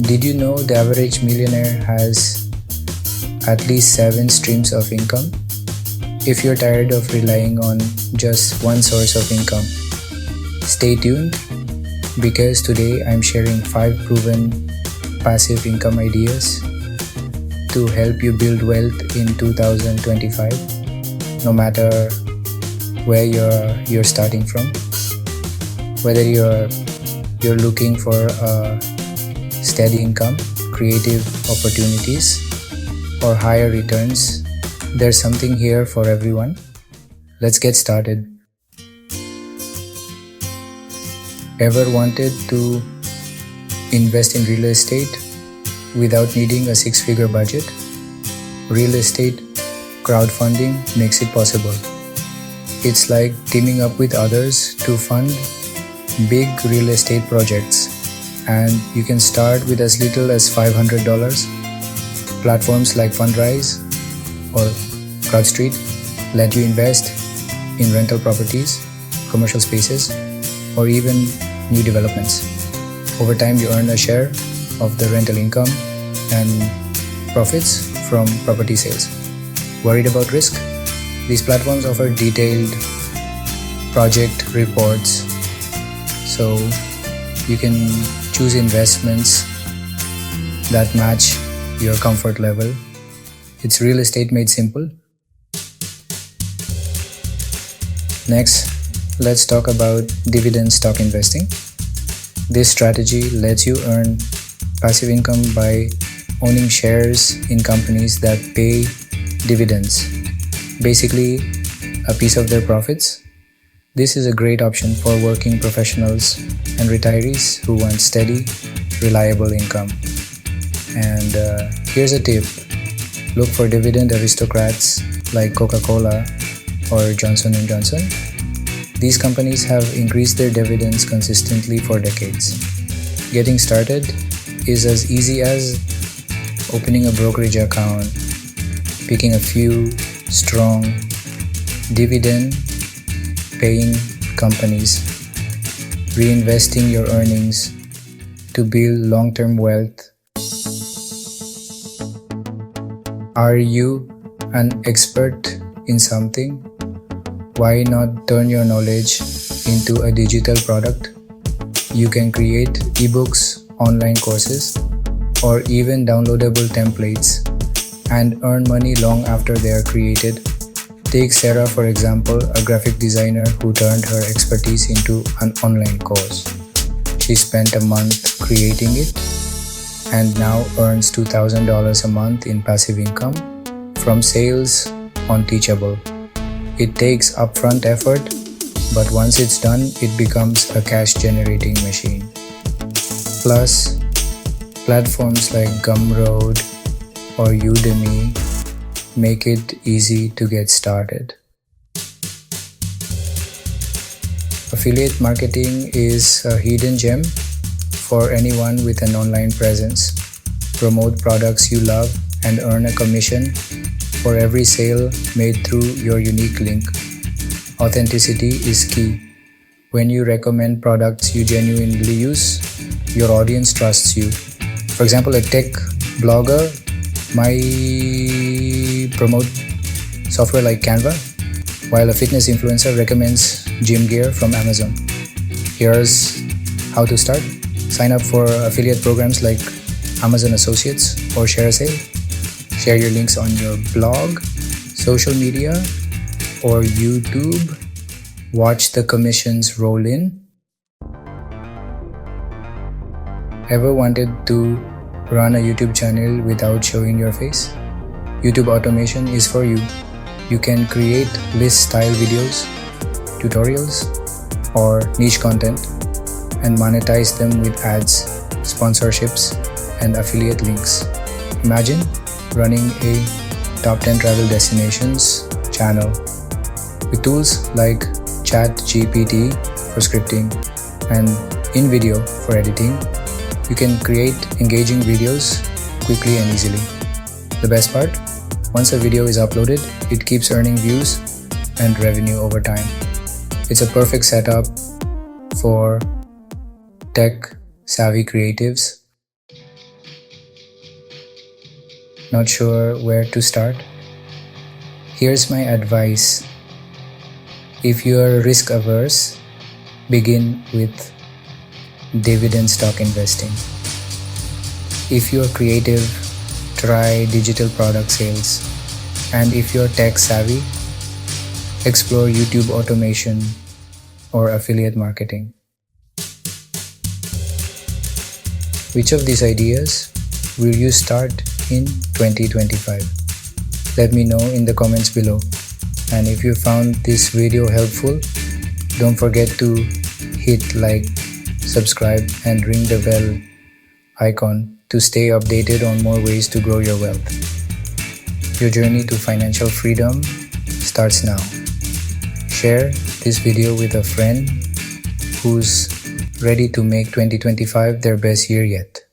Did you know the average millionaire has at least 7 streams of income? If you're tired of relying on just one source of income, stay tuned because today I'm sharing 5 proven passive income ideas to help you build wealth in 2025, no matter where you're starting from. Whether you're looking for a steady income, creative opportunities, or higher returns, there's something here for everyone. Let's get started. Ever wanted to invest in real estate without needing a 6-figure budget? Real estate crowdfunding makes it possible. It's like teaming up with others to fund big real estate projects, and you can start with as little as $500. Platforms like Fundrise or CrowdStreet let you invest in rental properties, commercial spaces, or even new developments. Over time, you earn a share of the rental income and profits from property sales. Worried about risk? These platforms offer detailed project reports, so you can choose investments that match your comfort level. It's real estate made simple. Next, let's talk about dividend stock investing. This strategy lets you earn passive income by owning shares in companies that pay dividends, basically a piece of their profits. This is a great option for working professionals and retirees who want steady, reliable income. And here's a tip. Look for dividend aristocrats like Coca-Cola or Johnson & Johnson. These companies have increased their dividends consistently for decades. Getting started is as easy as opening a brokerage account, picking a few strong dividend-paying companies, reinvesting your earnings to build long-term wealth. Are you an expert in something? Why not turn your knowledge into a digital product? You can create ebooks, online courses, or even downloadable templates and earn money long after they are created. Take Sarah, for example, a graphic designer who turned her expertise into an online course. She spent a month creating it and now earns $2,000 a month in passive income from sales on Teachable. It takes upfront effort, but once it's done, it becomes a cash-generating machine. Plus, platforms like Gumroad or Udemy make it easy to get started. Affiliate marketing is a hidden gem for anyone with an online presence. Promote products you love and earn a commission for every sale made through your unique link. Authenticity is key. When you recommend products you genuinely use, your audience trusts you. For example, a tech blogger might promote software like Canva, while a fitness influencer recommends gym gear from Amazon. Here's how to start. Sign up for affiliate programs like Amazon Associates or ShareSale. Share your links on your blog, social media, or YouTube. Watch the commissions roll in. Ever wanted to run a YouTube channel without showing your face? YouTube automation is for you. You can create list-style videos, tutorials, or niche content and monetize them with ads, sponsorships, and affiliate links. Imagine running a top 10 travel destinations channel with tools like ChatGPT for scripting and InVideo for editing. You can create engaging videos quickly and easily. The best part? Once a video is uploaded, it keeps earning views and revenue over time. It's a perfect setup for tech-savvy creatives Not sure where to start? Here's my advice. If you are risk averse, begin with dividend stock investing. If you are creative, try digital product sales. And if you're tech savvy, explore YouTube automation or affiliate marketing. Which of these ideas will you start in 2025? Let me know in the comments below. And if you found this video helpful, don't forget to hit like, subscribe, and ring the bell icon to stay updated on more ways to grow your wealth. Your journey to financial freedom starts now. Share this video with a friend who's ready to make 2025 their best year yet.